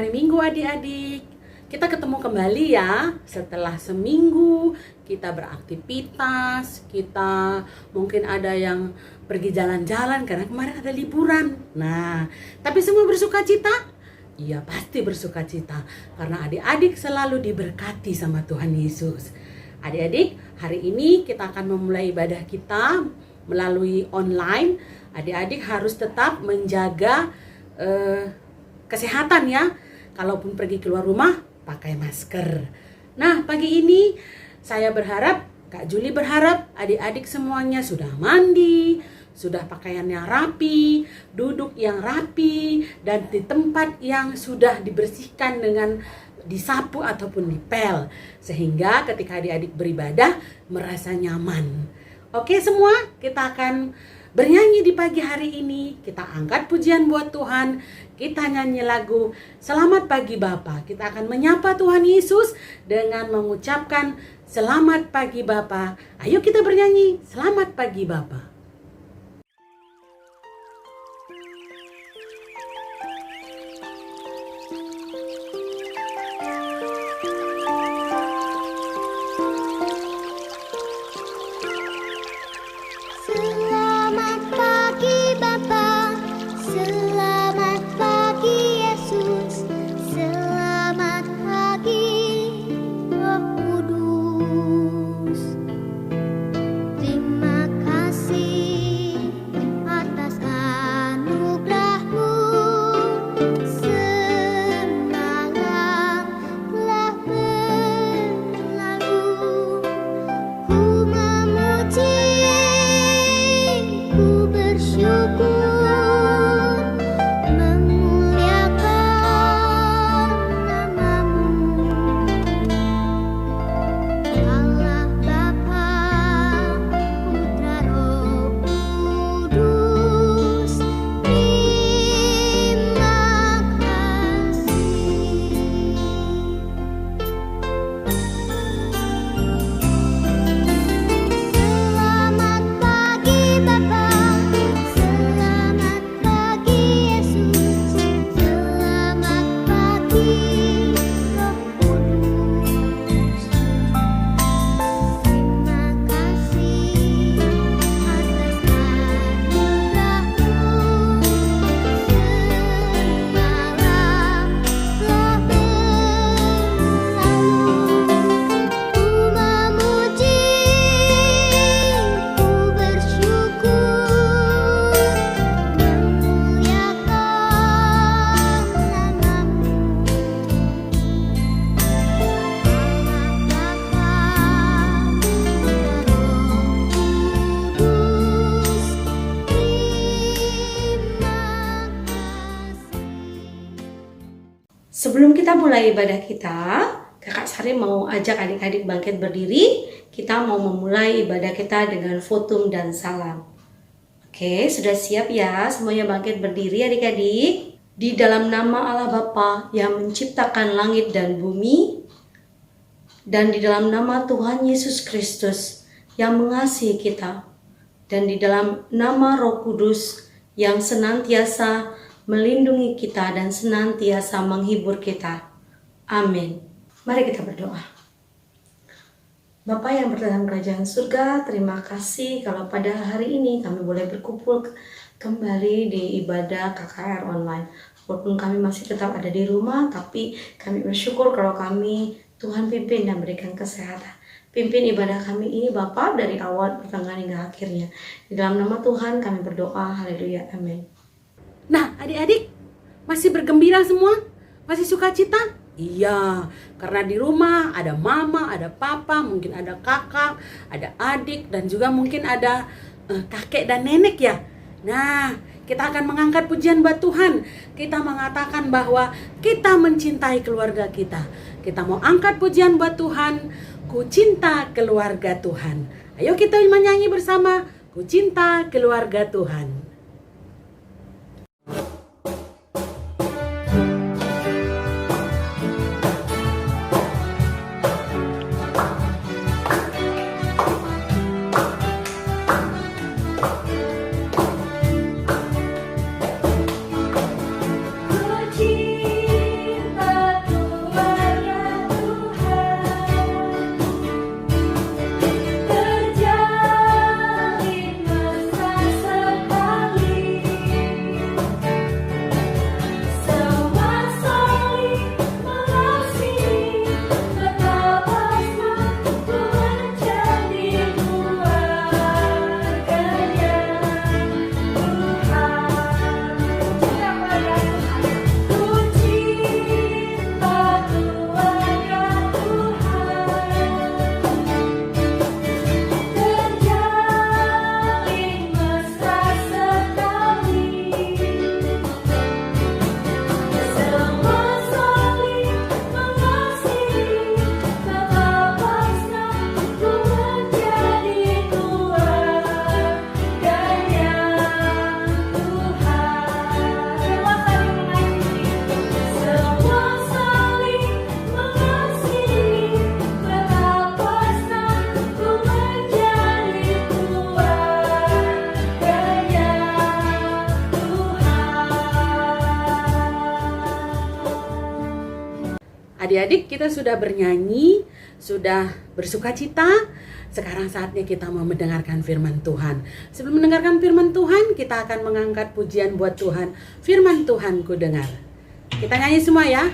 hari Minggu adik-adik. Kita ketemu kembali ya setelah seminggu kita beraktivitas. Kita mungkin ada yang pergi jalan-jalan karena kemarin ada liburan. Nah, tapi semua bersuka cita? Iya, pasti bersuka cita karena adik-adik selalu diberkati sama Tuhan Yesus. Adik-adik, hari ini kita akan memulai ibadah kita melalui online. Adik-adik harus tetap menjaga kesehatan ya. Kalaupun pergi keluar rumah, pakai masker. Nah, pagi ini saya berharap, Kak Juli berharap adik-adik semuanya sudah mandi, sudah pakaiannya rapi, duduk yang rapi, dan di tempat yang sudah dibersihkan dengan disapu ataupun dipel. Sehingga ketika adik-adik beribadah, merasa nyaman. Oke semua, kita akan bernyanyi di pagi hari ini. Kita angkat pujian buat Tuhan. Kita nyanyi lagu Selamat Pagi Bapa. Kita akan menyapa Tuhan Yesus dengan mengucapkan Selamat Pagi Bapa. Ayo kita bernyanyi Selamat Pagi Bapa. Sebelum kita mulai ibadah kita, Kakak Sari mau ajak adik-adik bangkit berdiri. Kita mau memulai ibadah kita dengan fotum dan salam. Oke, sudah siap ya? Semuanya bangkit berdiri adik-adik. Di dalam nama Allah Bapa yang menciptakan langit dan bumi, dan di dalam nama Tuhan Yesus Kristus yang mengasihi kita, dan di dalam nama Roh Kudus yang senantiasa melindungi kita dan senantiasa menghibur kita. Amin. Mari kita berdoa. Bapa yang berdalam kerajaan surga, terima kasih kalau pada hari ini kami boleh berkumpul kembali di ibadah KKR online. Walaupun kami masih tetap ada di rumah, tapi kami bersyukur kalau kami Tuhan pimpin dan berikan kesehatan. Pimpin ibadah kami ini Bapa dari awal pertengahan hingga akhirnya. Di dalam nama Tuhan kami berdoa. Haleluya. Amin. Nah, adik-adik masih bergembira semua? Masih sukacita? Iya, karena di rumah ada mama, ada papa, mungkin ada kakak, ada adik, dan juga mungkin ada kakek dan nenek ya. Nah, kita akan mengangkat pujian buat Tuhan. Kita mengatakan bahwa kita mencintai keluarga kita. Kita mau angkat pujian buat Tuhan. Ku cinta keluarga Tuhan. Ayo kita menyanyi bersama. Ku cinta keluarga Tuhan. Ku cinta Adik-adik, kita sudah bernyanyi, sudah bersuka cita. Sekarang saatnya kita mau mendengarkan firman Tuhan. Sebelum mendengarkan firman Tuhan, kita akan mengangkat pujian buat Tuhan. Firman Tuhan ku dengar. Kita nyanyi semua ya.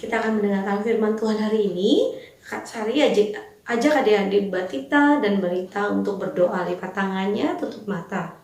Kita akan mendengarkan firman Tuhan hari ini. Kak Sari ajak adik-adik Batita dan Balita untuk berdoa, lipat tangannya, tutup mata.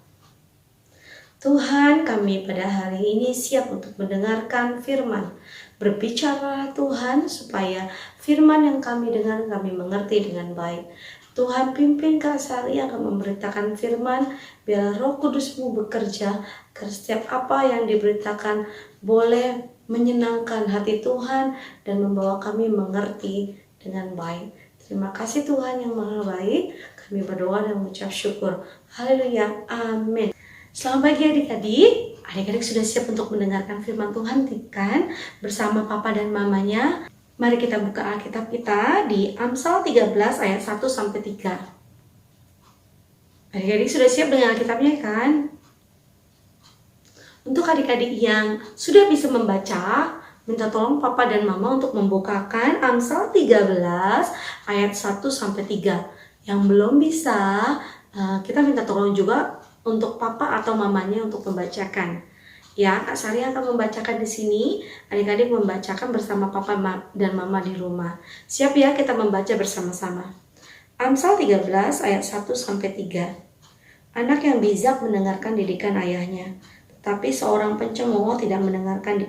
Tuhan, kami pada hari ini siap untuk mendengarkan firman. Berbicara Tuhan supaya firman yang kami dengar kami mengerti dengan baik. Tuhan, pimpin Kak Sari akan memberitakan firman, biar Roh Kudus-Mu bekerja, agar setiap apa yang diberitakan boleh menyenangkan hati Tuhan dan membawa kami mengerti dengan baik. Terima kasih Tuhan yang Maha Baik. Kami berdoa dan mengucap syukur. Haleluya. Amin. Selamat pagi adik-adik. Adik-adik sudah siap untuk mendengarkan firman Tuhan kan? Bersama papa dan mamanya. Mari kita buka Alkitab kita di Amsal 13 ayat 1 sampai 3. Adik-adik sudah siap dengan Alkitabnya kan? Untuk adik-adik yang sudah bisa membaca, minta tolong papa dan mama untuk membukakan Amsal 13 ayat 1 sampai 3. Yang belum bisa, kita minta tolong juga untuk papa atau mamanya untuk membacakan. Ya, Kak Sari akan membacakan di sini, adik-adik membacakan bersama papa dan mama di rumah. Siap ya, kita membaca bersama-sama. Amsal 13 ayat 1 sampai 3. Anak yang bijak mendengarkan didikan ayahnya, tapi seorang pencemooh tidak mendengarkan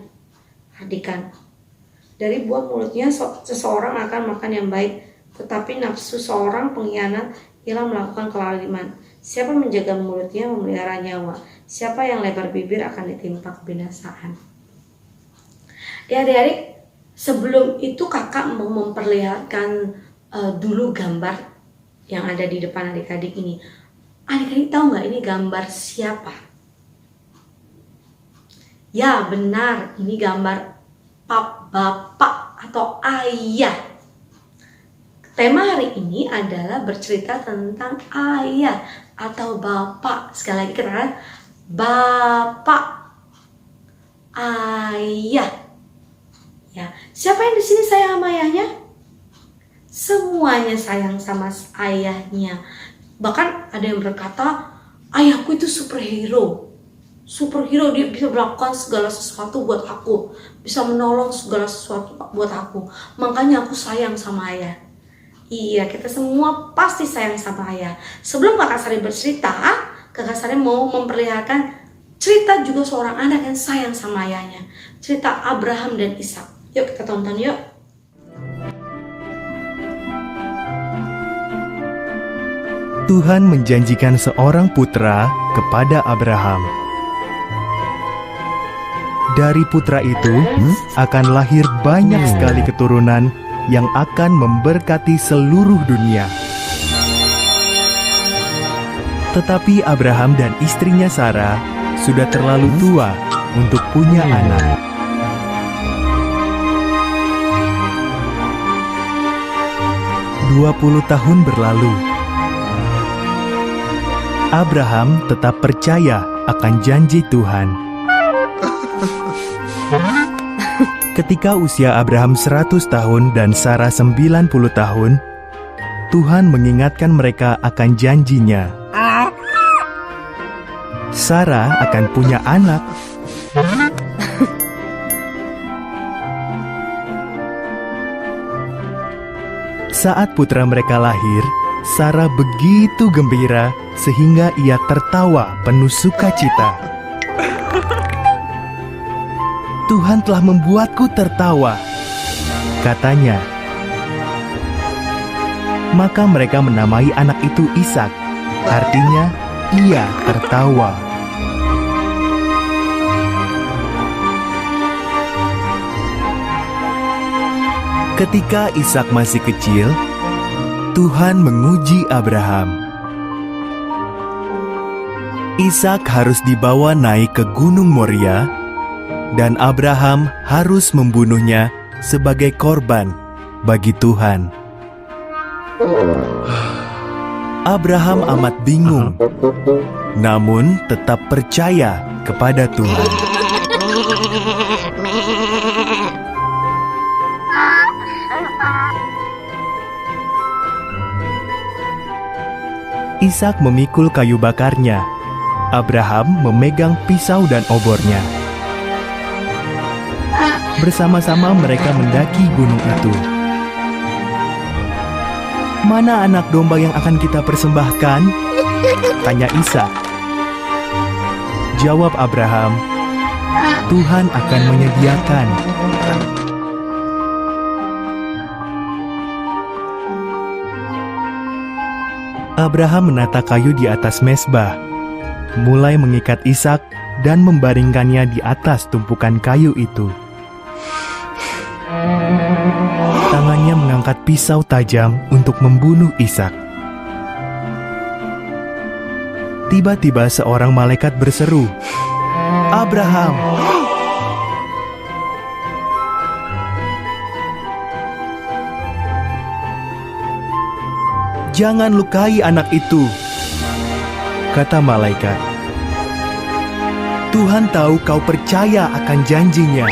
didikan. Dari buah mulutnya seseorang akan makan yang baik, tetapi nafsu seorang pengkhianat ialah melakukan kelaliman. Siapa menjaga mulutnya memelihara nyawa, siapa yang lebar bibir akan ditimpa kebinasaan. Ya adik-adik, sebelum itu kakak mau memperlihatkan dulu gambar yang ada di depan adik-adik ini. Adik-adik tahu nggak ini gambar siapa? Ya benar, ini gambar bapak atau ayah. Tema hari ini adalah bercerita tentang ayah atau bapak. Sekali lagi katakan bapak, ayah. Ya, siapa yang di sini sayang sama ayahnya? Semuanya sayang sama ayahnya. Bahkan ada yang berkata, ayahku itu superhero. Superhero, dia bisa melakukan segala sesuatu buat aku, bisa menolong segala sesuatu buat aku. Makanya aku sayang sama ayah. Iya, kita semua pasti sayang sama ayah. Sebelum Kakak Sari bercerita, Kakak Sari mau memperlihatkan cerita juga seorang anak yang sayang sama ayahnya. Cerita Abraham dan Ishak. Yuk kita tonton yuk. Tuhan menjanjikan seorang putra kepada Abraham. Dari putra itu akan lahir banyak sekali keturunan yang akan memberkati seluruh dunia. Tetapi Abraham dan istrinya Sarah sudah terlalu tua untuk punya anak. "20 tahun berlalu. Abraham tetap percaya akan janji Tuhan. Ketika usia Abraham 100 tahun dan Sarah 90 tahun, Tuhan mengingatkan mereka akan janjinya. Sarah akan punya anak. Saat putra mereka lahir, Sarah begitu gembira sehingga ia tertawa penuh sukacita. "Tuhan telah membuatku tertawa," katanya. Maka mereka menamai anak itu Ishak, artinya ia tertawa. Ketika Ishak masih kecil, Tuhan menguji Abraham. Ishak harus dibawa naik ke Gunung Moria, dan Abraham harus membunuhnya sebagai korban bagi Tuhan. Abraham amat bingung, namun tetap percaya kepada Tuhan. Ishak memikul kayu bakarnya. Abraham memegang pisau dan obornya. Bersama-sama mereka mendaki gunung itu. "Mana anak domba yang akan kita persembahkan?" tanya Ishak. Jawab Abraham, "Tuhan akan menyediakan." Abraham menata kayu di atas mezbah, mulai mengikat Ishak dan membaringkannya di atas tumpukan kayu itu. Tangannya mengangkat pisau tajam untuk membunuh Ishak. Tiba-tiba seorang malaikat berseru, "Abraham!" "Jangan lukai anak itu," kata malaikat. "Tuhan tahu kau percaya akan janjinya.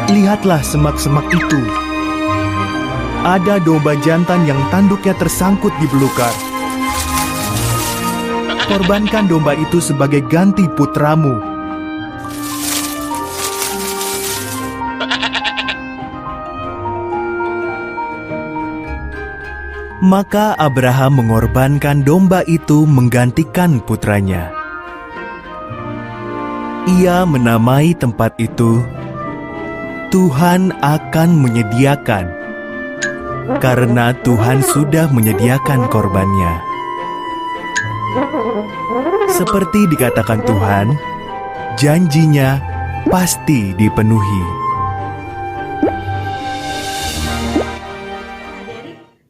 Lihatlah semak-semak itu. Ada domba jantan yang tanduknya tersangkut di belukar. Korbankan domba itu sebagai ganti putramu." Maka Abraham mengorbankan domba itu menggantikan putranya. Ia menamai tempat itu Tuhan akan menyediakan, karena Tuhan sudah menyediakan korbannya. Seperti dikatakan Tuhan, janjinya pasti dipenuhi.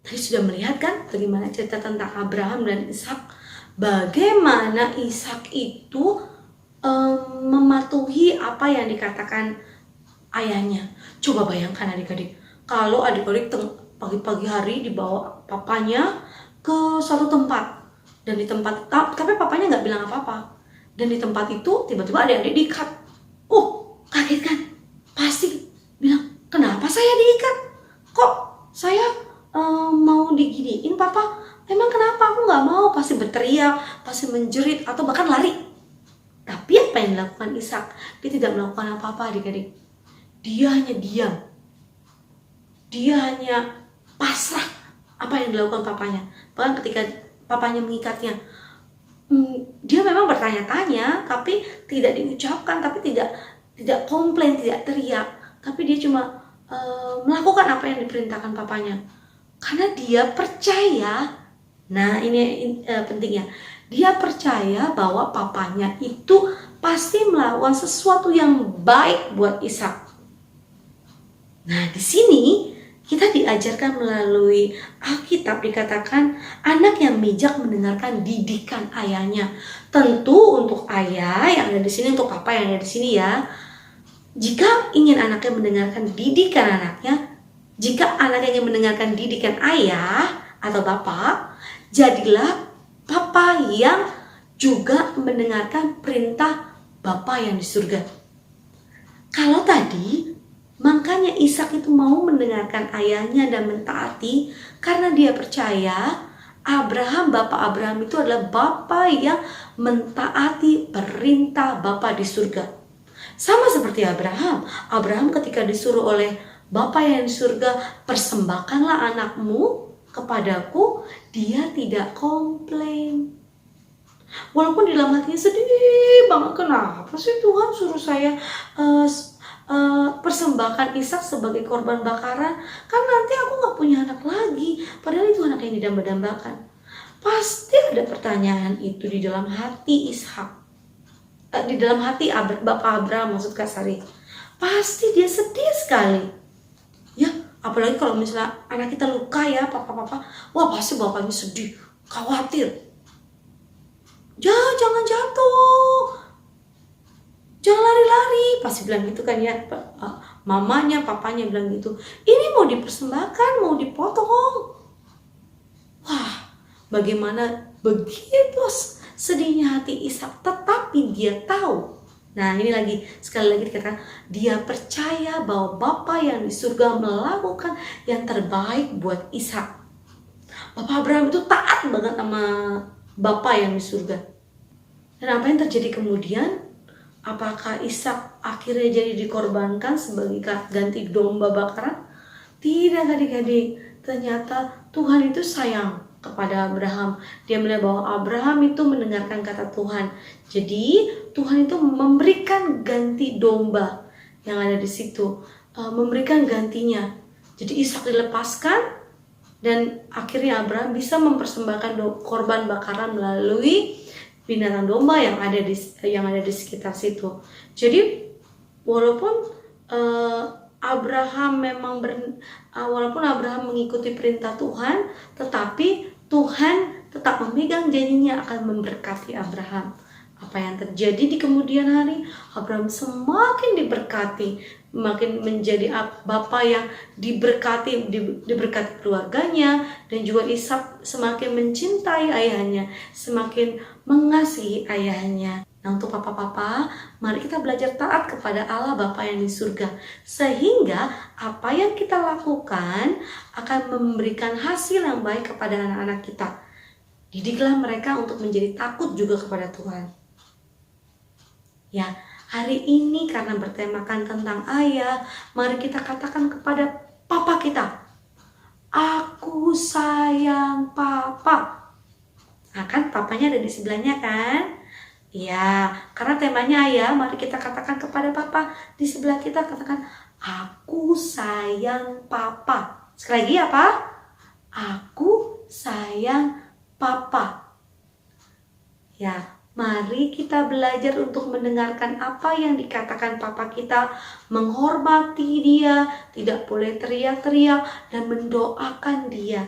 Tadi sudah melihat kan bagaimana cerita tentang Abraham dan Ishak. Bagaimana Ishak itu mematuhi apa yang dikatakan ayahnya. Coba bayangkan adik-adik, kalau adik-adik pagi-pagi hari dibawa papanya ke suatu tempat, dan di tempat tapi papanya nggak bilang apa-apa, dan di tempat itu tiba-tiba adik-adik diikat. Kaget kan? Pasti bilang, "Kenapa saya diikat? Kok saya mau diginiin papa? Emang kenapa? Aku nggak mau." Pasti berteriak, pasti menjerit, atau bahkan lari. Tapi apa yang dilakukan Ishak? Dia tidak melakukan apa-apa adik-adik. Dia hanya diam. Dia hanya pasrah apa yang dilakukan papanya. Bahkan ketika papanya mengikatnya, dia memang bertanya-tanya, tapi tidak diucapkan, tapi tidak komplain, tidak teriak. Tapi dia cuma melakukan apa yang diperintahkan papanya. Karena dia percaya Nah, ini pentingnya. Dia percaya bahwa papanya itu pasti melakukan sesuatu yang baik buat Ishak. Nah, di sini kita diajarkan melalui Alkitab, dikatakan anak yang bijak mendengarkan didikan ayahnya. Tentu untuk ayah yang ada di sini, untuk papa yang ada di sini ya. Jika ingin anaknya mendengarkan didikan anaknya, jika anaknya ingin mendengarkan didikan ayah atau bapak, jadilah papa yang juga mendengarkan perintah Bapa yang di surga. Kalau tadi, makanya Ishak itu mau mendengarkan ayahnya dan mentaati karena dia percaya Abraham, Bapak Abraham itu adalah Bapa yang mentaati perintah Bapa di surga. Sama seperti Abraham. Abraham ketika disuruh oleh Bapa yang di surga, persembahkanlah anakmu kepadaku, dia tidak komplain. Walaupun di dalam hatinya sedih banget, kenapa sih Tuhan suruh saya persembahkan Ishak sebagai korban bakaran, kan nanti aku gak punya anak lagi, padahal itu anak yang didamba-dambakan. Pasti ada pertanyaan itu di dalam hati Ishak, di dalam hati Bapak Abraham, maksud Kak Sari. Pasti dia sedih sekali ya, apalagi kalau misalnya anak kita luka ya papa, wah pasti bapaknya sedih, khawatir. Jangan jatuh, jangan lari-lari, pasti bilang gitu kan ya. Mamanya, papanya bilang gitu. Ini mau dipersembahkan, mau dipotong. Wah, bagaimana begitu sedihnya hati Ishak, tetapi dia tahu. Nah, ini lagi, sekali lagi dikatakan, dia percaya bahwa Bapa yang di surga melakukan yang terbaik buat Ishak. Bapak Abraham itu taat banget sama Bapa yang di surga. Dan apa yang terjadi kemudian? Apakah Ishak akhirnya jadi dikorbankan sebagai ganti domba bakaran? Tidak, adik-adik. Ternyata Tuhan itu sayang kepada Abraham. Dia melihat bahwa Abraham itu mendengarkan kata Tuhan. Jadi Tuhan itu memberikan ganti domba yang ada di situ, memberikan gantinya. Jadi Ishak dilepaskan. Dan akhirnya Abraham bisa mempersembahkan korban bakaran melalui binatang domba yang ada di sekitar situ. Jadi walaupun Abraham walaupun Abraham mengikuti perintah Tuhan, tetapi Tuhan tetap memegang janjinya akan memberkati Abraham. Apa yang terjadi di kemudian hari? Abraham semakin diberkati, makin menjadi bapa yang diberkati keluarganya, dan juga Ishak semakin mencintai ayahnya, semakin mengasihi ayahnya. Nah, untuk papa-papa, mari kita belajar taat kepada Allah Bapa yang di surga, sehingga apa yang kita lakukan akan memberikan hasil yang baik kepada anak-anak kita. Didiklah mereka untuk menjadi takut juga kepada Tuhan. Ya, hari ini karena bertemakan tentang ayah, mari kita katakan kepada papa kita, aku sayang papa. Nah, kan papanya ada di sebelahnya kan? Ya, karena temanya ayah, mari kita katakan kepada papa di sebelah kita, katakan, aku sayang papa. Sekali lagi apa? Aku sayang papa. Ya, mari kita belajar untuk mendengarkan apa yang dikatakan papa kita, menghormati dia, tidak boleh teriak-teriak, dan mendoakan dia.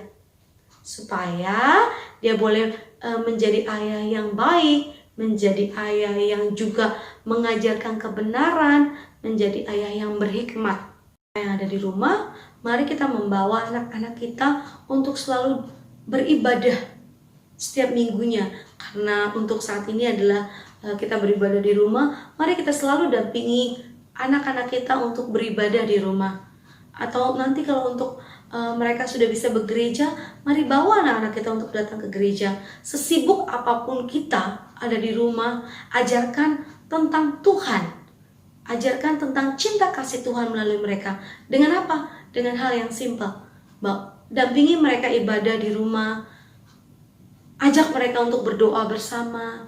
Supaya dia boleh menjadi ayah yang baik, menjadi ayah yang juga mengajarkan kebenaran, menjadi ayah yang berhikmat. Yang ada di rumah, mari kita membawa anak-anak kita untuk selalu beribadah setiap minggunya. Karena untuk saat ini adalah kita beribadah di rumah, mari kita selalu dampingi anak-anak kita untuk beribadah di rumah. Atau nanti kalau untuk mereka sudah bisa bergereja, mari bawa anak-anak kita untuk datang ke gereja. Sesibuk apapun kita ada di rumah, ajarkan tentang Tuhan, ajarkan tentang cinta kasih Tuhan melalui mereka. Dengan apa? Dengan hal yang simpel. Dampingi mereka ibadah di rumah, ajak mereka untuk berdoa bersama,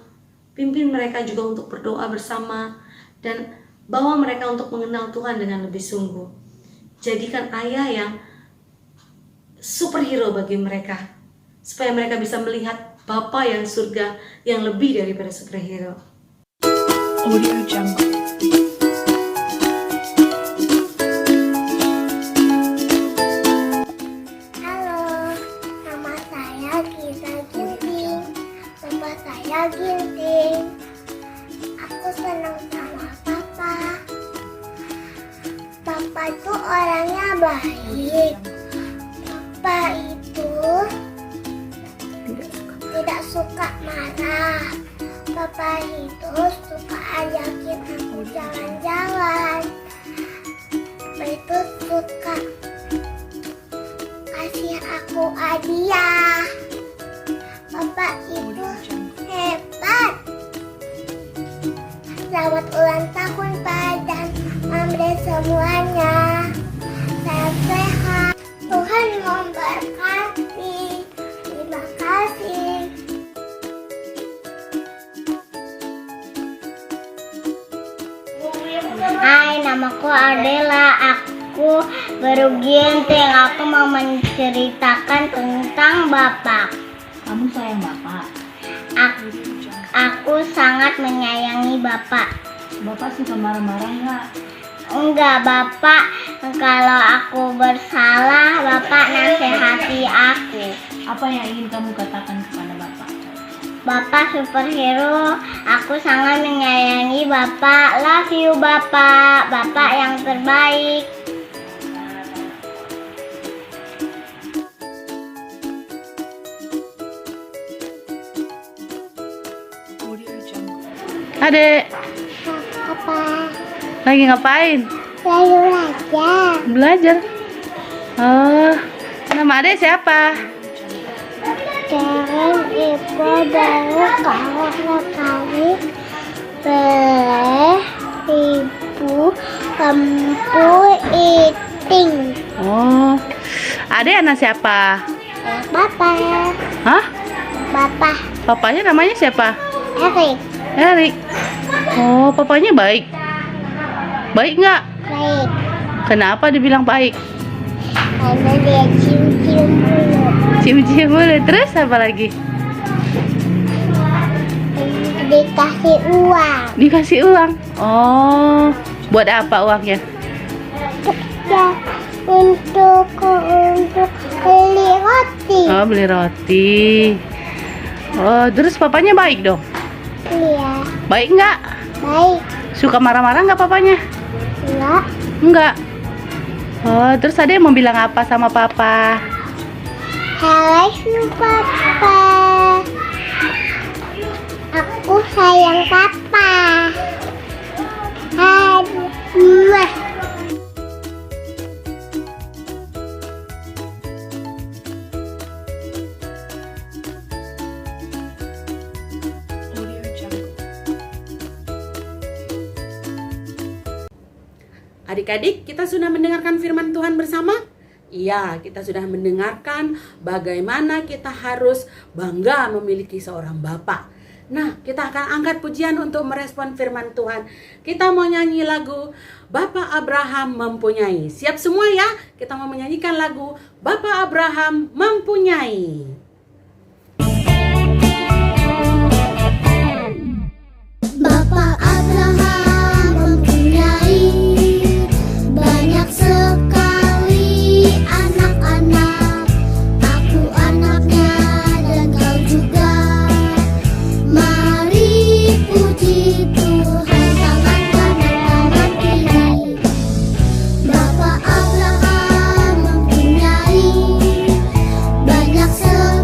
pimpin mereka juga untuk berdoa bersama, dan bawa mereka untuk mengenal Tuhan dengan lebih sungguh. Jadikan ayah yang superhero bagi mereka, supaya mereka bisa melihat Bapa yang surga yang lebih daripada superhero. Audio Jungle. Halo, nama saya Gita Ginting. Nama saya Ginting. Aku senang sama Papa. Papa itu orangnya baik. Papa itu tidak suka marah. Papa itu suka ajakin aku jalan-jalan. Papa itu suka kasih aku hadiah. Papa itu hebat. Selamat ulang tahun Pak dan Mama semuanya. Saya sehat. Tuhan memberkati. Terima kasih. Hai, namaku Adela. Aku baru Ginting. Aku mau menceritakan tentang Bapak. Kamu sayang Bapak? Aku sangat menyayangi Bapak. Bapak suka marah-marah nggak? Enggak, Bapak. Kalau aku bersalah, Bapak nasihati aku. Apa yang ingin kamu katakan kepada Bapak? Bapak superhero. Aku sangat menyayangi Bapak. Love you, Bapak. Bapak yang terbaik. Audio Jungle. Adek, Apa? lagi ngapain? Lalu aja. Belajar. Oh, nama adek siapa? Jangan ibu baru kalau kali boleh ibu kamu eating. Oh, adek anak siapa? Bapak. Hah? Bapak. Papanya namanya siapa? Erik. Erik. Oh, papanya baik. Baik nggak? Baik. Kenapa dibilang baik? Karena dia cium-cium dulu. Cium-cium boleh. Terus apa lagi? Dikasih uang. Dikasih uang. Oh, buat apa uangnya? Ya, untuk beli roti. Oh, beli roti. Oh, terus papanya baik dong? Iya. Baik nggak? Baik. Suka marah-marah nggak papanya? Enggak. Enggak. Oh, terus ada yang mau bilang apa sama papa? Halo Papa. Aku sayang Papa. Aduh. Audio Jungle. Adik-adik, kita sudah mendengarkan firman Tuhan bersama? Iya, kita sudah mendengarkan bagaimana kita harus bangga memiliki seorang Bapak. Nah, kita akan angkat pujian untuk merespon firman Tuhan. Kita mau nyanyi lagu Bapak Abraham Mempunyai. Siap semua ya? Kita mau menyanyikan lagu Bapak Abraham Mempunyai. Bapak Abraham mempunyai banyak sekali anak-anak. Aku anaknya dan kau juga. Mari puji Tuhan tangan kanan tangan kiri. Bapak Abraham mempunyai banyak sekali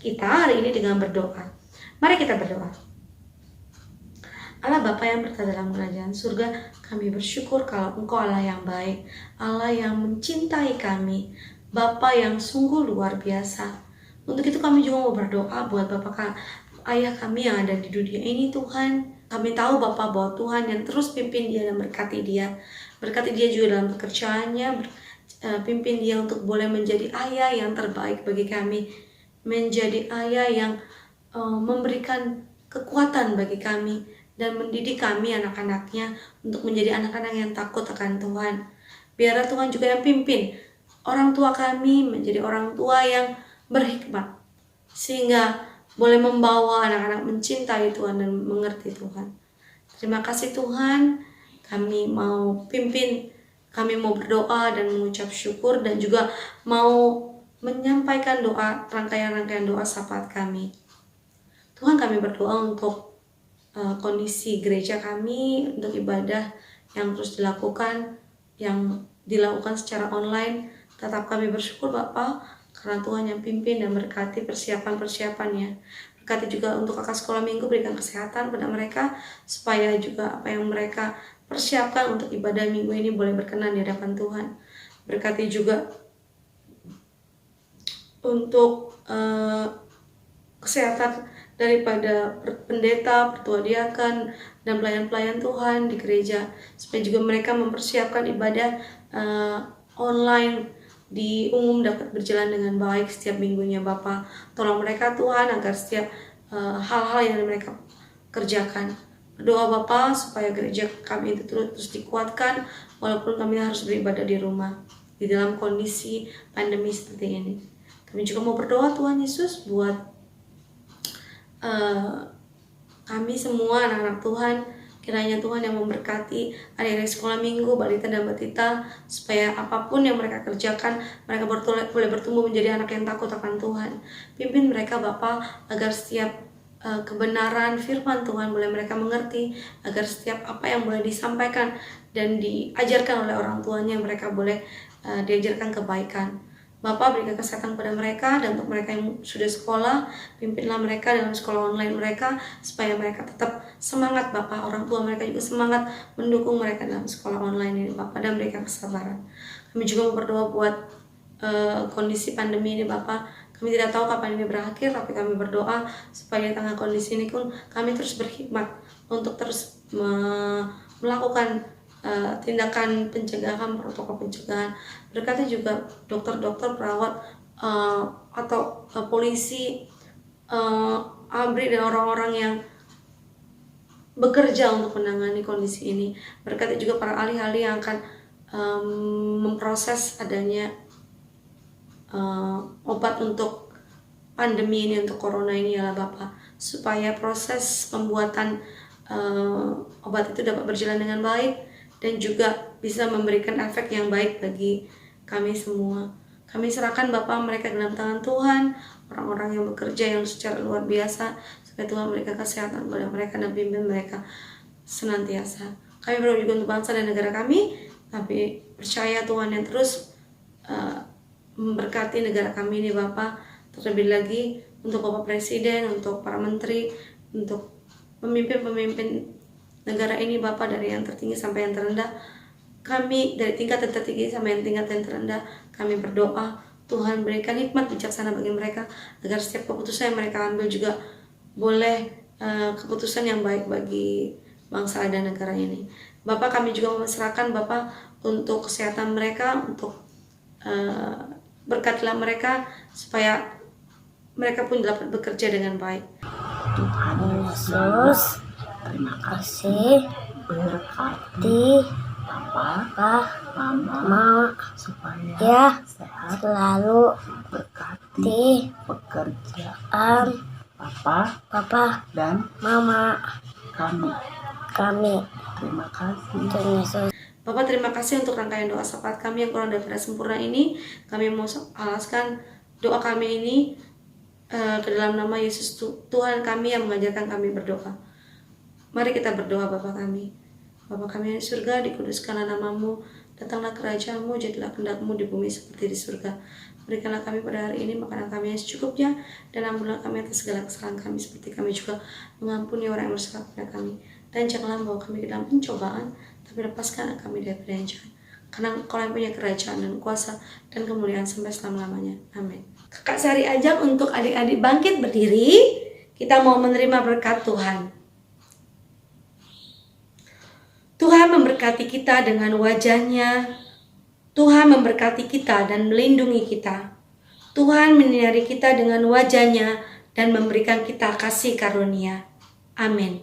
kita hari ini dengan berdoa. Mari kita berdoa. Allah Bapa yang berada dalam kerajaan surga, kami bersyukur kalau Engkau Allah yang baik, Allah yang mencintai kami, Bapa yang sungguh luar biasa. Untuk itu kami juga mau berdoa buat Bapak Ayah kami yang ada di dunia ini Tuhan. Kami tahu Bapak bahwa Tuhan yang terus pimpin dia dan berkati dia. Berkati dia juga dalam pekerjaannya, pimpin dia untuk boleh menjadi ayah yang terbaik bagi kami. Menjadi ayah yang memberikan kekuatan bagi kami dan mendidik kami anak-anaknya untuk menjadi anak-anak yang takut akan Tuhan. Biarlah Tuhan juga yang pimpin orang tua kami menjadi orang tua yang berhikmat, sehingga boleh membawa anak-anak mencintai Tuhan dan mengerti Tuhan. Terima kasih Tuhan, kami mau pimpin, kami mau berdoa dan mengucap syukur dan juga mau menyampaikan doa, rangkaian-rangkaian doa syafaat kami. Tuhan, kami berdoa untuk kondisi gereja kami, untuk ibadah yang terus dilakukan, yang dilakukan secara online. Tetap kami bersyukur Bapak, karena Tuhan yang pimpin dan berkati persiapan-persiapannya. Berkati juga untuk kakak sekolah minggu, berikan kesehatan pada mereka, supaya juga apa yang mereka persiapkan untuk ibadah minggu ini boleh berkenan di hadapan Tuhan. Berkati juga untuk kesehatan daripada pendeta, pertua diakan, dan pelayan-pelayan Tuhan di gereja, supaya juga mereka mempersiapkan ibadah online di umum dapat berjalan dengan baik setiap minggunya Bapa. Tolong mereka Tuhan agar setiap hal-hal yang mereka kerjakan. Berdoa Bapa supaya gereja kami itu terus dikuatkan walaupun kami harus beribadah di rumah di dalam kondisi pandemi seperti ini. Kami juga mau berdoa Tuhan Yesus buat kami semua anak-anak Tuhan. Kiranya Tuhan yang memberkati adik-adik sekolah minggu, balita dan batita, supaya apapun yang mereka kerjakan, mereka boleh bertumbuh menjadi anak yang takut akan Tuhan. Pimpin mereka Bapa, agar setiap kebenaran firman Tuhan boleh mereka mengerti, agar setiap apa yang boleh disampaikan dan diajarkan oleh orang tuanya, mereka boleh diajarkan kebaikan. Bapa, berikan kesehatan kepada mereka, dan untuk mereka yang sudah sekolah, pimpinlah mereka dalam sekolah online mereka, supaya mereka tetap semangat Bapa. Orang tua mereka juga semangat mendukung mereka dalam sekolah online ini Bapa, dan berikan kesabaran. Kami juga mau berdoa buat kondisi pandemi ini Bapa. Kami tidak tahu kapan ini berakhir, tapi kami berdoa supaya di tengah kondisi ini pun kami terus berhikmat untuk terus melakukan tindakan pencegahan, protokol pencegahan. Berkati juga dokter-dokter, perawat, atau polisi, ABRI, dan orang-orang yang bekerja untuk menangani kondisi ini. Berkati juga para ahli-ahli yang akan memproses adanya obat untuk pandemi ini, untuk corona ini ya Bapak, supaya proses pembuatan obat itu dapat berjalan dengan baik dan juga bisa memberikan efek yang baik bagi kami semua. Kami serahkan Bapak mereka dalam tangan Tuhan, orang-orang yang bekerja yang secara luar biasa, supaya Tuhan memberikan kesehatan kepada mereka dan pimpin mereka senantiasa. Kami berdoa juga untuk bangsa dan negara kami, tapi percaya Tuhan yang terus memberkati negara kami ini Bapak. Terlebih lagi untuk Bapak Presiden, untuk para menteri, untuk pemimpin-pemimpin negara ini Bapak, dari yang tertinggi sampai yang terendah. Kami dari tingkat yang tertinggi sampai yang tingkat yang terendah, kami berdoa Tuhan berikan hikmat bijaksana bagi mereka, agar setiap keputusan yang mereka ambil juga boleh keputusan yang baik bagi bangsa dan negara ini. Bapak, kami juga menyerahkan Bapak untuk kesehatan mereka, untuk berkatilah mereka supaya mereka pun dapat bekerja dengan baik. Tuhan Yesus, terima kasih, berkati Papa, Mama, supaya selalu berkati pekerjaan Papa dan Mama kami. Terima kasih Tuhan Yesus. Bapak, terima kasih untuk rangkaian doa syafaat kami yang kurang dan tidak sempurna ini. Kami mau alaskan doa kami ini ke dalam nama Yesus Tuhan kami yang mengajarkan kami berdoa. Mari kita berdoa. Bapa kami yang di surga, dikuduskanlah namamu, datanglah kerajaan-Mu, jadilah kehendak-Mu di bumi seperti di surga. Berikanlah kami pada hari ini makanan kami yang secukupnya, dan ampunilah kami atas segala kesalahan kami, seperti kami juga mengampuni orang yang bersalah kepada kami. Dan janganlah membawa kami ke dalam pencobaan, tapi lepaskan kami daripada yang jahat. Karena Engkau yang punya kerajaan dan kuasa dan kemuliaan sampai selama-lamanya. Amin. Kakak Sari ajak untuk adik-adik bangkit berdiri. Kita mau menerima berkat Tuhan. Tuhan memberkati kita dengan wajah-Nya. Tuhan memberkati kita dan melindungi kita. Tuhan menyinari kita dengan wajah-Nya dan memberikan kita kasih karunia. Amin.